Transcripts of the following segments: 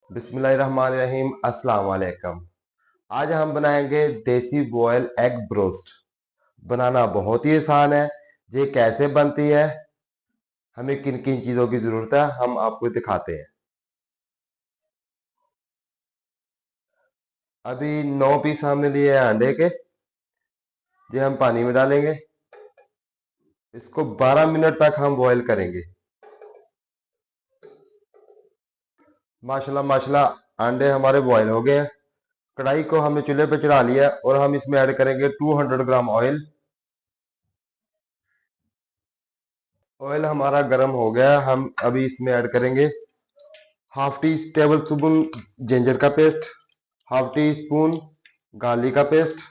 बिस्मिल्लाहिर्रहमानिर्रहीम। अस्सलाम वालेकुम। आज हम बनाएंगे देसी बॉयल एग ब्रोस्ट। बनाना बहुत ही आसान है। ये कैसे बनती है, हमें किन किन चीज़ों की ज़रूरत है, हम आपको दिखाते हैं। अभी 9 पीस हमने लिए हैं अंडे के। ये हम पानी में डालेंगे। इसको 12 मिनट तक हम बॉयल करेंगे। माशाल्लाह माशाल्लाह अंडे हमारे बॉयल हो गए हैं। कढ़ाई को हमने चूल्हे पे चढ़ा लिया है और हम इसमें ऐड करेंगे 200 ग्राम ऑयल। ऑयल हमारा गर्म हो गया है। हम अभी इसमें ऐड करेंगे half tea tablespoon ginger का paste, half teaspoon garlic का पेस्ट,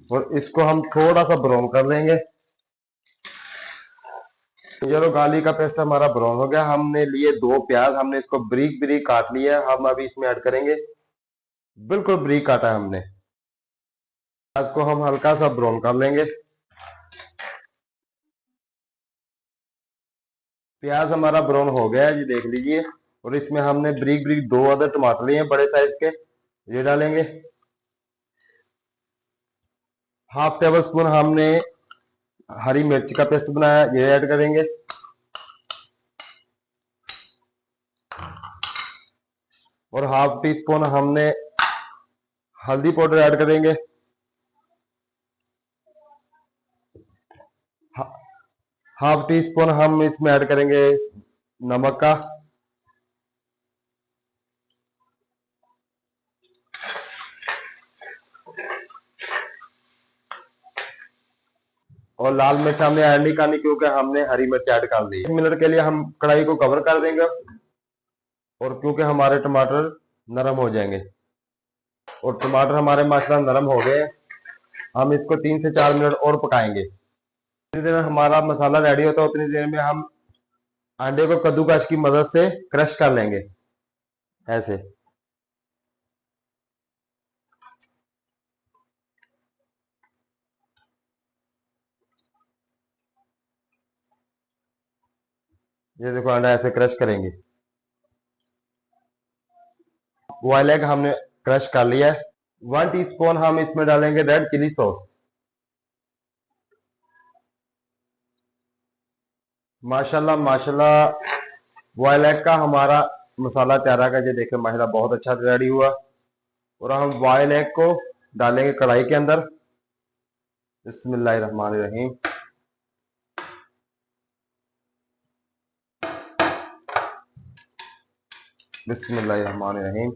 और इसको हम थोड़ा सा ब्राउन कर लेंगे। जिंजर और गार्लिक का पेस्ट हमारा ब्राउन हो गया। हमने लिए 2 प्याज, हमने इसको ब्रीक ब्रीक काट लिया है। हम अभी इसमें ऐड करेंगे, बिल्कुल ब्रीक काटा है हमने। प्याज को हम हल्का सा ब्राउन कर लेंगे। प्याज हमारा ब्राउन हो गया है, ये देख लीजिए। और इसमें हमने ब्रीक ब्रीक 2 अदर टमाटर लिए हैं बड़े साइज के, ये डालेंगे। हाफ टेबल स्पून हमने हरी मिर्च का पेस्ट बनाया, ये ऐड करेंगे। और हाफ टी स्पून हमने हल्दी पाउडर ऐड करेंगे। हाफ टी स्पून हम इसमें ऐड करेंगे नमक का। और लाल मिर्च हमने ऐड नहीं करनी क्योंकि हमने हरी मिर्च ऐड कर दी। 1 मिनट के लिए हम कढ़ाई को कवर कर देंगे, और क्योंकि हमारे टमाटर नरम हो जाएंगे। और टमाटर हमारे माशाल्लाह नरम हो गए। हम इसको 3 से 4 मिनट और पकाएंगे। जितनी देर में हमारा मसाला रेडी होता है उतनी देर में हम अंडे को कद्दूकस की मदद से क्रश कर लेंगे, ऐसे। ये देखो अंडा ऐसे क्रश करेंगे। बॉयल एग हमने क्रश कर लिया है। 1 टीस्पून हम इसमें डालेंगे रेड चिली सॉस। माशाल्लाह माशाल्लाह बॉयल एग का हमारा मसाला तैयार है। ये देखिए माशाल्लाह बहुत अच्छा रेडी हुआ। और हम बॉयल एग को डालेंगे कढ़ाई के अंदर। बिस्मिल्लाहिर्रहमानिर्रहीम। बिस्मिल्लाहिर्रहमानिर्रहीम।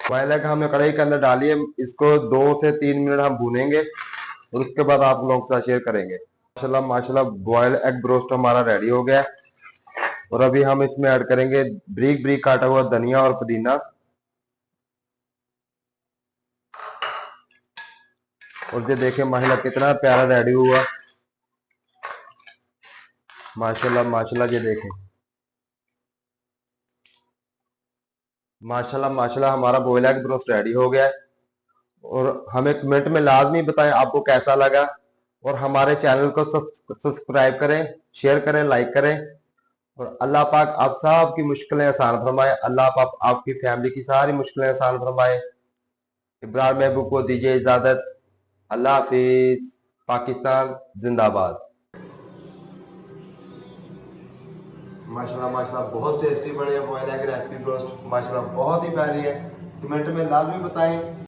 बॉयल एग हमने कढ़ाई के अंदर डालिए। इसको 2 से 3 मिनट हम भूनेंगे और उसके बाद आप लोगों के साथ शेयर करेंगे। माशाल्लाह माशाल्लाह बॉयल एग ब्रोस्ट हमारा रेडी हो गया। और अभी हम इसमें ऐड करेंगे ब्रीक ब्रीक काटा हुआ धनिया और पुदीना। और ये देखें माशाल्लाह कितना प्यारा रेडी हुआ। माशाल्लाह माशाल्लाह, ये देखें माशाल्लाह माशाल्लाह हमारा बॉयल एग ब्रोस्ट रेडी हो गया है। और हमें कमेंट में लाजमी बताएं आपको कैसा लगा। और हमारे चैनल को सब्सक्राइब करें, शेयर करें, लाइक करें। और अल्लाह पाक आप सब की मुश्किलें आसान फरमाए। अल्लाह पाक आपकी फैमिली की सारी मुश्किलें आसान फरमाए। इब्रार महबूब को दीजिए इजाजत। अल्लाह हाफिज। पाकिस्तान जिंदाबाद। माशाल्लाह माशाल्लाह बहुत टेस्टी बने बॉयल एग रेसिपी ब्रोस्ट। माशाल्लाह बहुत ही प्यारी है। कमेंट में लाजमी बताएं।